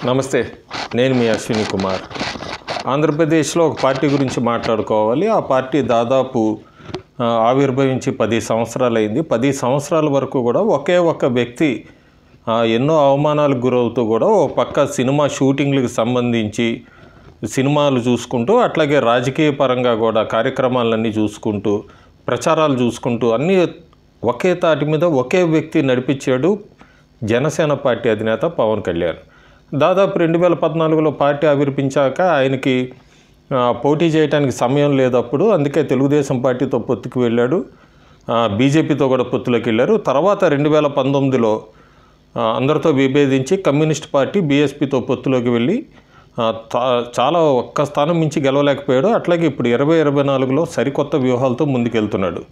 నమస్తే, నేను మీ అశ్విని కుమార్. ఆంధ్రప్రదేశ్లో ఒక పార్టీ గురించి మాట్లాడుకోవాలి. ఆ పార్టీ దాదాపు ఆవిర్భవించి 10 సంవత్సరాలైంది. 10 సంవత్సరాల వరకు కూడా ఒకే ఒక్క వ్యక్తి ఎన్నో అవమానాలకు గురవుతూ కూడా ఒక పక్క సినిమా షూటింగ్లకు సంబంధించి సినిమాలు చూసుకుంటూ, అట్లాగే రాజకీయ పరంగా కూడా కార్యక్రమాలన్నీ చూసుకుంటూ, ప్రచారాలు చూసుకుంటూ అన్నీ ఒకే తాటి మీద ఒకే వ్యక్తి నడిపించాడు జనసేన పార్టీ అధినేత పవన్ కళ్యాణ్. దాదాపు 2014లో పార్టీ ఆవిర్భించాక ఆయనకి పోటీ చేయడానికి సమయం లేదప్పుడు. అందుకే తెలుగుదేశం పార్టీతో పొత్తుకు వెళ్ళాడు, బీజేపీతో కూడా పొత్తులోకి వెళ్ళారు. తర్వాత 2019లో అందరితో విభేదించి కమ్యూనిస్ట్ పార్టీ బీఎస్పీతో పొత్తులోకి వెళ్ళి చాలా ఒక్క స్థానం మించి గెలవలేకపోయాడు. అట్లాగే ఇప్పుడు 2024లో సరికొత్త వ్యూహాలతో ముందుకెళ్తున్నాడు.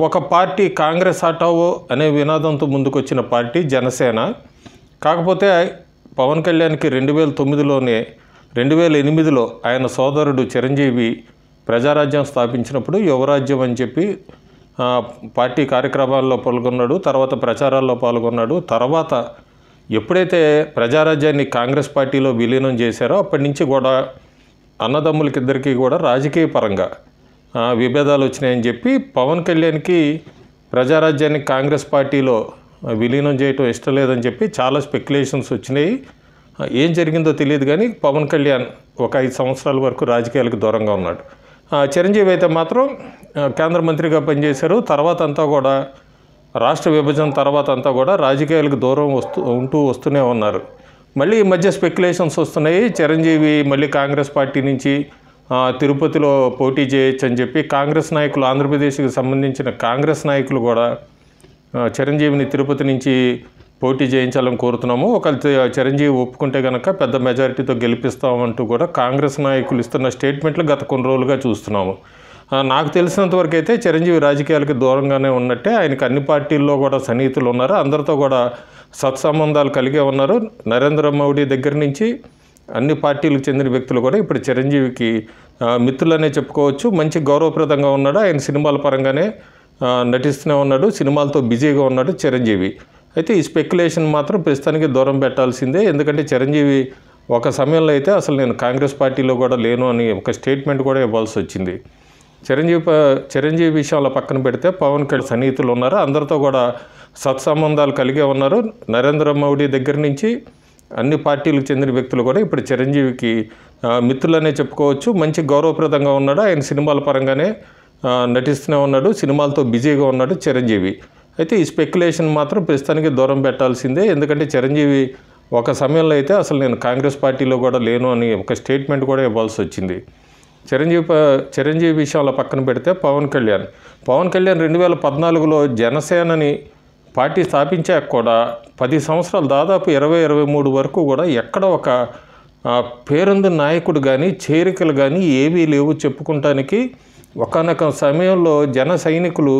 ఒక పార్టీ కాంగ్రెస్ హటావో అనే వినాదంతో ముందుకొచ్చిన పార్టీ జనసేన. కాకపోతే పవన్ కళ్యాణ్కి 2008లో ఆయన సోదరుడు చిరంజీవి ప్రజారాజ్యం స్థాపించినప్పుడు యువరాజ్యం అని చెప్పి పార్టీ కార్యక్రమాల్లో పాల్గొన్నాడు, తర్వాత ప్రచారాల్లో పాల్గొన్నాడు. తర్వాత ఎప్పుడైతే ప్రజారాజ్యాన్ని కాంగ్రెస్ పార్టీలో విలీనం చేశారో అప్పటి నుంచి కూడా అన్నదమ్ములకిద్దరికీ కూడా రాజకీయ పరంగా విభేదాలు వచ్చినాయని చెప్పి పవన్ కళ్యాణ్కి ప్రజారాజ్యాన్ని కాంగ్రెస్ పార్టీలో విలీనం చేయటం ఇష్టం లేదని చెప్పి చాలా స్పెక్యులేషన్స్ వచ్చినాయి. ఏం జరిగిందో తెలియదు, కానీ పవన్ కళ్యాణ్ ఒక 5 సంవత్సరాల వరకు రాజకీయాలకు దూరంగా ఉన్నాడు. చిరంజీవి అయితే మాత్రం కేంద్ర మంత్రిగా పనిచేశారు. తర్వాత అంతా కూడా రాష్ట్ర విభజన తర్వాత అంతా కూడా రాజకీయాలకు దూరం వస్తూనే ఉన్నారు. మళ్ళీ ఈ మధ్య స్పెక్యులేషన్స్ వస్తున్నాయి, చిరంజీవి మళ్ళీ కాంగ్రెస్ పార్టీ నుంచి తిరుపతిలో పోటీ చేయొచ్చు అని చెప్పి కాంగ్రెస్ నాయకులు, ఆంధ్రప్రదేశ్కి సంబంధించిన కాంగ్రెస్ నాయకులు కూడా చిరంజీవిని తిరుపతి నుంచి పోటీ చేయించాలని కోరుతున్నాము, ఒకవేళ చిరంజీవి ఒప్పుకుంటే కనుక పెద్ద మెజారిటీతో గెలిపిస్తామంటూ కూడా కాంగ్రెస్ నాయకులు ఇస్తున్న స్టేట్మెంట్లు గత కొన్ని రోజులుగా చూస్తున్నాము. నాకు తెలిసినంతవరకు అయితే చిరంజీవి రాజకీయాలకి దూరంగానే ఉన్నట్టే. ఆయనకు అన్ని పార్టీల్లో కూడా సన్నిహితులు ఉన్నారు, అందరితో కూడా సత్సంబంధాలు కలిగే ఉన్నారు. నరేంద్ర మోడీ దగ్గర నుంచి అన్ని పార్టీలకు చెందిన వ్యక్తులు కూడా ఇప్పుడు చిరంజీవికి మిత్రులనే చెప్పుకోవచ్చు. మంచి గౌరవప్రదంగా ఉన్నాడు. ఆయన సినిమాల పరంగానే నటిస్తూనే ఉన్నాడు, సినిమాలతో బిజీగా ఉన్నాడు చిరంజీవి. అయితే ఈ స్పెక్యులేషన్ మాత్రం ప్రస్తుతానికి దూరం పెట్టాల్సిందే. ఎందుకంటే చిరంజీవి ఒక సమయంలో అయితే అసలు నేను కాంగ్రెస్ పార్టీలో కూడా లేను అని ఒక స్టేట్మెంట్ కూడా ఇవ్వాల్సి వచ్చింది. చిరంజీవి విషయంలో పక్కన పెడితే పవన్ కళ్యాణ్ సన్నిహితులు ఉన్నారు, అందరితో కూడా సత్సంబంధాలు కలిగే ఉన్నారు. నరేంద్ర మోడీ దగ్గర నుంచి అన్ని పార్టీలకు చెందిన వ్యక్తులు కూడా ఇప్పుడు చిరంజీవికి మిత్రులనే చెప్పుకోవచ్చు. మంచి గౌరవప్రదంగా ఉన్నాడు, ఆయన సినిమాల పరంగానే నటిస్తూనే ఉన్నాడు, సినిమాలతో బిజీగా ఉన్నాడు చిరంజీవి. అయితే ఈ స్పెక్యులేషన్ మాత్రం ప్రస్తుతానికి దూరం పెట్టాల్సిందే. ఎందుకంటే చిరంజీవి ఒక సమయంలో అయితే అసలు నేను కాంగ్రెస్ పార్టీలో కూడా లేను అని ఒక స్టేట్మెంట్ కూడా ఇవ్వాల్సి వచ్చింది. చిరంజీవి విషయంలో పక్కన పెడితే పవన్ కళ్యాణ్ 2014లో జనసేనని పార్టీ స్థాపించాక కూడా 10 సంవత్సరాలు దాదాపు 20-23 వరకు కూడా ఎక్కడ ఒక పేరొందిన నాయకుడు కానీ చేరికలు కానీ ఏవీ లేవు చెప్పుకుంటానికి. ఒకానొక సమయంలో జన సైనికులు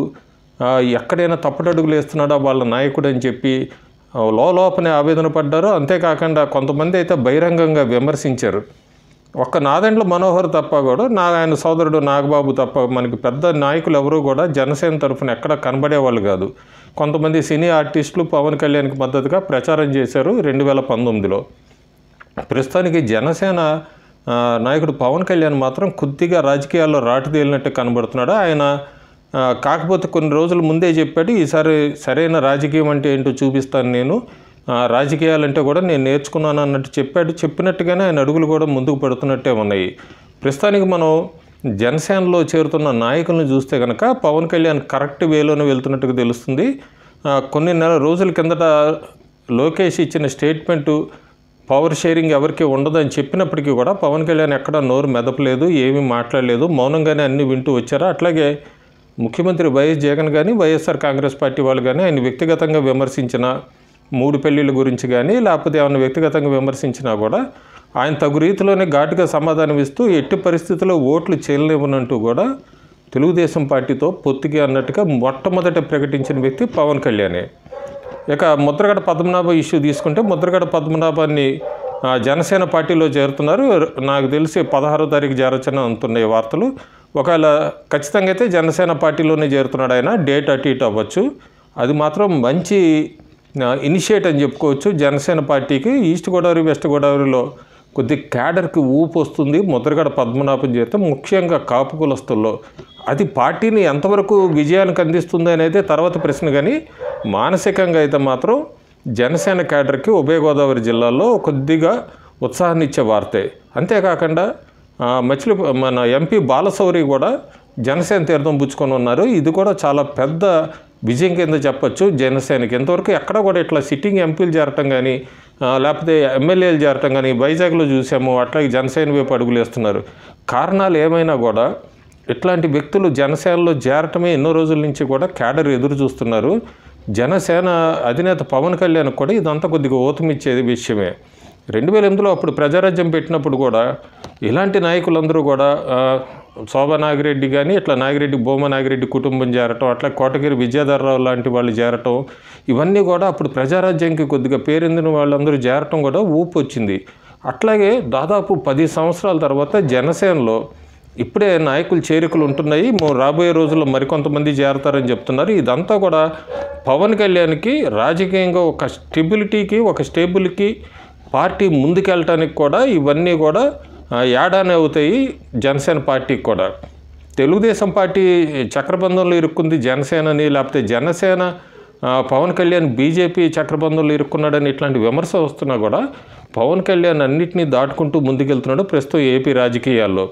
ఎక్కడైనా తప్పటడుగులు వేస్తున్నాడా వాళ్ళ నాయకుడు అని చెప్పి లోపలనే ఆవేదన పడ్డారు. అంతేకాకుండా కొంతమంది అయితే బహిరంగంగా విమర్శించారు. ఒక్క నాదెండ్ల మనోహర్ తప్ప కూడా ఆయన సోదరుడు నాగబాబు తప్ప మనకి పెద్ద నాయకులు ఎవరూ కూడా జనసేన తరఫున ఎక్కడ కనబడేవాళ్ళు కాదు. కొంతమంది సినీ ఆర్టిస్టులు పవన్ కళ్యాణ్కి మద్దతుగా ప్రచారం చేశారు 2019లో. ప్రస్తుతానికి జనసేన నాయకుడు పవన్ కళ్యాణ్ మాత్రం కొద్దిగా రాజకీయాల్లో రాటుదేలినట్టు కనబడుతున్నాడు. ఆయన కాకపోతే కొన్ని రోజుల ముందే చెప్పాడు, ఈసారి సరైన రాజకీయం అంటే ఏంటో చూపిస్తాను, నేను రాజకీయాలంటే కూడా నేను నేర్చుకున్నాను అన్నట్టు చెప్పాడు. చెప్పినట్టుగానే ఆయన అడుగులు కూడా ముందుకు పడుతున్నట్టే ఉన్నాయి. ప్రస్తుతానికి మనం జనసేనలో చేరుతున్న నాయకులను చూస్తే కనుక పవన్ కళ్యాణ్ కరెక్ట్ వేలోనే వెళ్తున్నట్టుగా తెలుస్తుంది. కొన్ని రోజుల కిందట లోకేష్ ఇచ్చిన స్టేట్మెంటు పవర్ షేరింగ్ ఎవరికి ఉండదని చెప్పినప్పటికీ కూడా పవన్ కళ్యాణ్ ఎక్కడా నోరు మెదపలేదు, ఏమీ మాట్లాడలేదు, మౌనంగానే అన్నీ వింటూ వచ్చారు. అట్లాగే ముఖ్యమంత్రి వైఎస్ జగన్ కానీ వైఎస్ఆర్ కాంగ్రెస్ పార్టీ వాళ్ళు కానీ ఆయన వ్యక్తిగతంగా విమర్శించిన 3 పెళ్ళిళ్ళ గురించి కానీ లేకపోతే ఏమైనా వ్యక్తిగతంగా విమర్శించినా కూడా ఆయన తగు రీతిలోనే ఘాటుగా సమాధానం ఇస్తూ ఎట్టి పరిస్థితుల్లో ఓట్లు చేయలేవనంటూ కూడా తెలుగుదేశం పార్టీతో పొత్తుకి అన్నట్టుగా మొట్టమొదట ప్రకటించిన వ్యక్తి పవన్ కళ్యాణే. ఇక ముద్రగడ పద్మనాభ ఇష్యూ తీసుకుంటే ముద్రగడ పద్మనాభాన్ని జనసేన పార్టీలో చేరుతున్నారు. నాకు తెలిసి 16వ తారీఖు చేరొచ్చని అంటున్నాయి వార్తలు. ఒకవేళ ఖచ్చితంగా అయితే జనసేన పార్టీలోనే చేరుతున్నాడు ఆయన, డేట్ అటు ఇటు అవ్వచ్చు. అది మాత్రం మంచి ఇనిషియేట్ అని చెప్పుకోవచ్చు. జనసేన పార్టీకి ఈస్ట్ గోదావరి వెస్ట్ గోదావరిలో కొద్ది క్యాడర్కి ఊపు వస్తుంది. ముద్రగడ పద్మనాభం చేత ముఖ్యంగా కాపు కులస్తుల్లో అది పార్టీని ఎంతవరకు విజయానికి అందిస్తుంది అనేది తర్వాత ప్రశ్న. కానీ మానసికంగా అయితే మాత్రం జనసేన క్యాడర్కి ఉభయ గోదావరి జిల్లాల్లో కొద్దిగా ఉత్సాహాన్ని ఇచ్చే వార్తే. అంతేకాకుండా మన ఎంపీ బాలశౌరి కూడా జనసేన తీర్థం పుచ్చుకొని ఉన్నారు. ఇది కూడా చాలా పెద్ద విజయం కింద చెప్పచ్చు జనసేనకి. ఇంతవరకు ఎక్కడ కూడా ఇట్లా సిట్టింగ్ ఎంపీలు చేరటం కానీ లేకపోతే ఎమ్మెల్యేలు చేరటం కానీ వైజాగ్లో చూసాము. అట్లాగే జనసేన వైపు అడుగులు వేస్తున్నారు. కారణాలు ఏమైనా కూడా ఇట్లాంటి వ్యక్తులు జనసేనలో చేరటమే ఎన్నో రోజుల నుంచి కూడా క్యాడర్ ఎదురు చూస్తున్నారు. జనసేన అధినేత పవన్ కళ్యాణ్ కూడా ఇదంతా కొద్దిగా ఊతమిచ్చేది విషయమే. 2008లో అప్పుడు ప్రజారాజ్యం పెట్టినప్పుడు కూడా ఇలాంటి నాయకులందరూ కూడా శోభా నాగిరెడ్డి కానీ ఇట్లా భూమా నాగిరెడ్డి కుటుంబం చేరటం, అట్లా కోటగిరి విజయధర్రావు లాంటి వాళ్ళు చేరటం, ఇవన్నీ కూడా అప్పుడు ప్రజారాజ్యంకి కొద్దిగా పేరొందిన వాళ్ళందరూ చేరటం కూడా ఊపు వచ్చింది. అట్లాగే దాదాపు 10 సంవత్సరాల తర్వాత జనసేనలో ఇప్పుడే నాయకులు చేరికలు ఉంటున్నాయి. రాబోయే రోజుల్లో మరికొంతమంది చేరతారని చెప్తున్నారు. ఇదంతా కూడా పవన్ కళ్యాణ్కి రాజకీయంగా ఒక స్టెబిలిటీకి ఒక స్టేబుల్కి పార్టీ ముందుకెళ్ళటానికి కూడా ఇవన్నీ కూడా యాడానే అవుతాయి జనసేన పార్టీకి కూడా. తెలుగుదేశం పార్టీ చక్రబంధంలో ఇరుక్కుంది జనసేనని, లేకపోతే జనసేన పవన్ కళ్యాణ్ బీజేపీ చక్రబంధంలో ఇరుక్కున్నాడని ఇట్లాంటి విమర్శ వస్తున్నా కూడా పవన్ కళ్యాణ్ అన్నింటినీ దాటుకుంటూ ముందుకెళ్తున్నాడు ప్రస్తుతం ఏపీ రాజకీయాల్లో.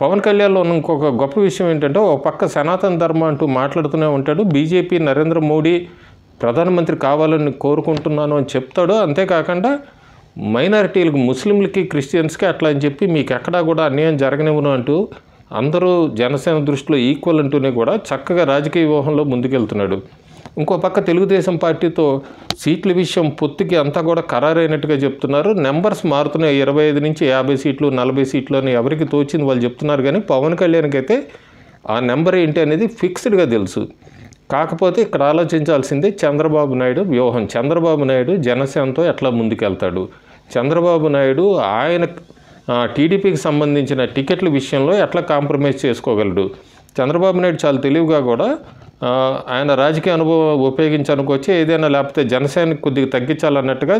పవన్ కళ్యాణ్లో ఉన్న ఇంకొక గొప్ప విషయం ఏంటంటే ఒక పక్క సనాతన ధర్మం అంటూ మాట్లాడుతూనే ఉంటాడు. బీజేపీ నరేంద్ర మోడీ ప్రధానమంత్రి కావాలని కోరుకుంటున్నాను అని చెప్తాడు. అంతేకాకుండా మైనారిటీలకు ముస్లింలకి క్రిస్టియన్స్కి అట్లా అని చెప్పి మీకు ఎక్కడా కూడా అన్యాయం జరగనివ్వను అంటూ అందరూ జనసేన దృష్టిలో ఈక్వల్ అంటూనే కూడా చక్కగా రాజకీయ వ్యూహంలో ముందుకెళ్తున్నాడు. ఇంకో పక్క తెలుగుదేశం పార్టీతో సీట్ల విషయం పొత్తుకి అంతా కూడా ఖరారైనట్టుగా చెప్తున్నారు. నెంబర్స్ మారుతున్నాయి. 25 నుంచి 50 సీట్లు 40 సీట్లు అని ఎవరికి తోచింది వాళ్ళు చెప్తున్నారు. కానీ పవన్ కళ్యాణ్కి అయితే ఆ నెంబర్ ఏంటి అనేది ఫిక్స్డ్గా తెలుసు. కాకపోతే ఇక్కడ ఆలోచించాల్సిందే చంద్రబాబు నాయుడు వ్యూహం. చంద్రబాబు నాయుడు జనసేనతో ఎట్లా ముందుకెళ్తాడు, చంద్రబాబు నాయుడు ఆయన టీడీపీకి సంబంధించిన టికెట్ల విషయంలో ఎట్లా కాంప్రమైజ్ చేసుకోగలడు. చంద్రబాబు నాయుడు చాలా తెలివిగా కూడా ఆయన రాజకీయ అనుభవం ఉపయోగించనుకొచ్చి ఏదైనా లేకపోతే జనసేనకి కొద్దిగా తగ్గించాలన్నట్టుగా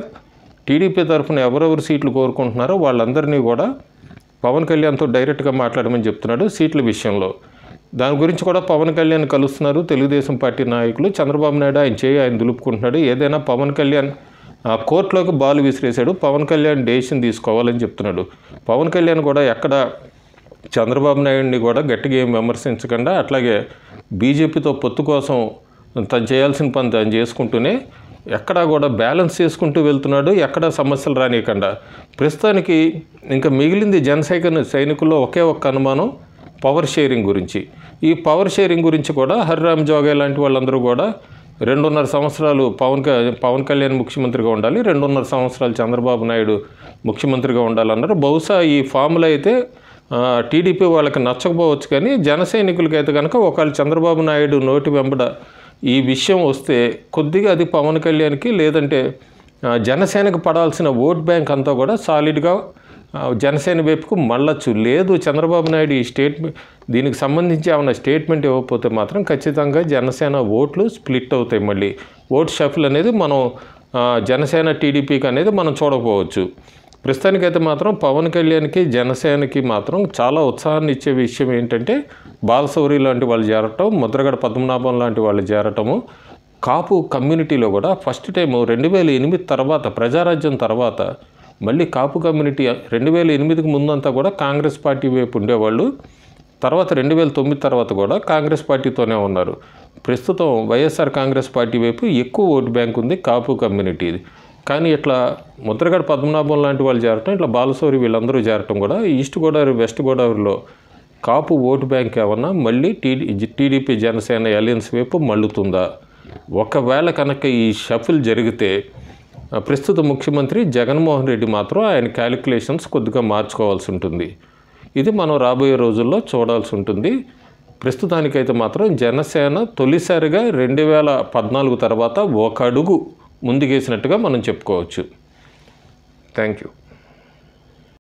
టీడీపీ తరఫున ఎవరెవరు సీట్లు కోరుకుంటున్నారో వాళ్ళందరినీ కూడా పవన్ కళ్యాణ్తో డైరెక్ట్గా మాట్లాడమని చెప్తున్నాడు సీట్ల విషయంలో. దాని గురించి కూడా పవన్ కళ్యాణ్ కలుస్తున్నారు తెలుగుదేశం పార్టీ నాయకులు. చంద్రబాబు నాయుడు ఆయన దులుపుకుంటున్నాడు. ఏదైనా పవన్ కళ్యాణ్ కోర్టులోకి బాల్ విసిరేశాడు. పవన్ కళ్యాణ్ డెసిషన్ తీసుకోవాలని చెప్తున్నాడు. పవన్ కళ్యాణ్ కూడా ఎక్కడ చంద్రబాబు నాయుడిని కూడా గట్టిగా ఏం విమర్శించకుండా అట్లాగే బీజేపీతో పొత్తు కోసం తను చేయాల్సిన పని తను చేసుకుంటూనే ఎక్కడా కూడా బ్యాలెన్స్ చేసుకుంటూ వెళ్తున్నాడు. ఎక్కడా సమస్యలు రానియకుండా. ప్రస్తుతానికి ఇంకా మిగిలింది సైనికుల్లో ఒకే ఒక్క అనుమానం పవర్ షేరింగ్ గురించి. ఈ పవర్ షేరింగ్ గురించి కూడా హరిరామ్ జోగే లాంటి వాళ్ళందరూ కూడా 2.5 సంవత్సరాలు పవన్ కళ్యాణ్ ముఖ్యమంత్రిగా ఉండాలి, 2.5 సంవత్సరాలు చంద్రబాబు నాయుడు ముఖ్యమంత్రిగా ఉండాలన్నారు. బహుశా ఈ ఫార్ములా అయితే టీడీపీ వాళ్ళకి నచ్చకపోవచ్చు. కానీ జన సైనికులకైతే కనుక ఒకవేళ చంద్రబాబు నాయుడు నోటి వెంబడ ఈ విషయం వస్తే కొద్దిగా అది పవన్ కళ్యాణ్కి లేదంటే జనసేనకు పడాల్సిన ఓట్ బ్యాంక్ అంతా కూడా సాలిడ్గా జనసేన వైపుకు మళ్ళొచ్చు. లేదు చంద్రబాబు నాయుడు ఈ దీనికి సంబంధించి ఏమైనా స్టేట్మెంట్ ఇవ్వకపోతే మాత్రం ఖచ్చితంగా జనసేన ఓట్లు స్ప్లిట్ అవుతాయి. మళ్ళీ ఓట్ షఫిల్ అనేది మనం జనసేన టీడీపీకి అనేది మనం చూడకపోవచ్చు. ప్రస్తుతానికైతే మాత్రం పవన్ కళ్యాణ్కి జనసేనకి మాత్రం చాలా ఉత్సాహాన్ని ఇచ్చే విషయం ఏంటంటే బాలశౌరి లాంటి వాళ్ళు చేరటం, ముద్రగడ పద్మనాభం లాంటి వాళ్ళు చేరటము. కాపు కమ్యూనిటీలో కూడా ఫస్ట్ టైం 2008 తర్వాత ప్రజారాజ్యం తర్వాత మళ్ళీ కాపు కమ్యూనిటీ 2008కి ముందంతా కూడా కాంగ్రెస్ పార్టీ వైపు ఉండేవాళ్ళు. తర్వాత 2009 తర్వాత కూడా కాంగ్రెస్ పార్టీతోనే ఉన్నారు. ప్రస్తుతం వైఎస్ఆర్ కాంగ్రెస్ పార్టీ వైపు ఎక్కువ ఓటు బ్యాంక్ ఉంది కాపు కమ్యూనిటీది. కానీ ఇట్లా ముద్రగడ పద్మనాభం లాంటి వాళ్ళు చేరటం, ఇట్లా బాలశౌరి వీళ్ళందరూ చేరటం కూడా ఈస్ట్ గోదావరి వెస్ట్ గోదావరిలో కాపు ఓటు బ్యాంక్ ఏమన్నా మళ్ళీ టీడీపీ జనసేన అలయన్స్ వైపు మళ్ళుతుందా? ఒకవేళ కనుక ఈ షఫిల్ జరిగితే ప్రస్తుత ముఖ్యమంత్రి జగన్మోహన్ రెడ్డి మాత్రం ఆయన క్యాలిక్యులేషన్స్ కొద్దిగా మార్చుకోవాల్సి ఉంటుంది. ఇది మనం రాబోయే రోజుల్లో చూడాల్సి ఉంటుంది. ప్రస్తుతానికైతే మాత్రం జనసేన తొలిసారిగా 2014 తర్వాత ఒక అడుగు ముందుకేసినట్టుగా మనం చెప్పుకోవచ్చు. Thank you.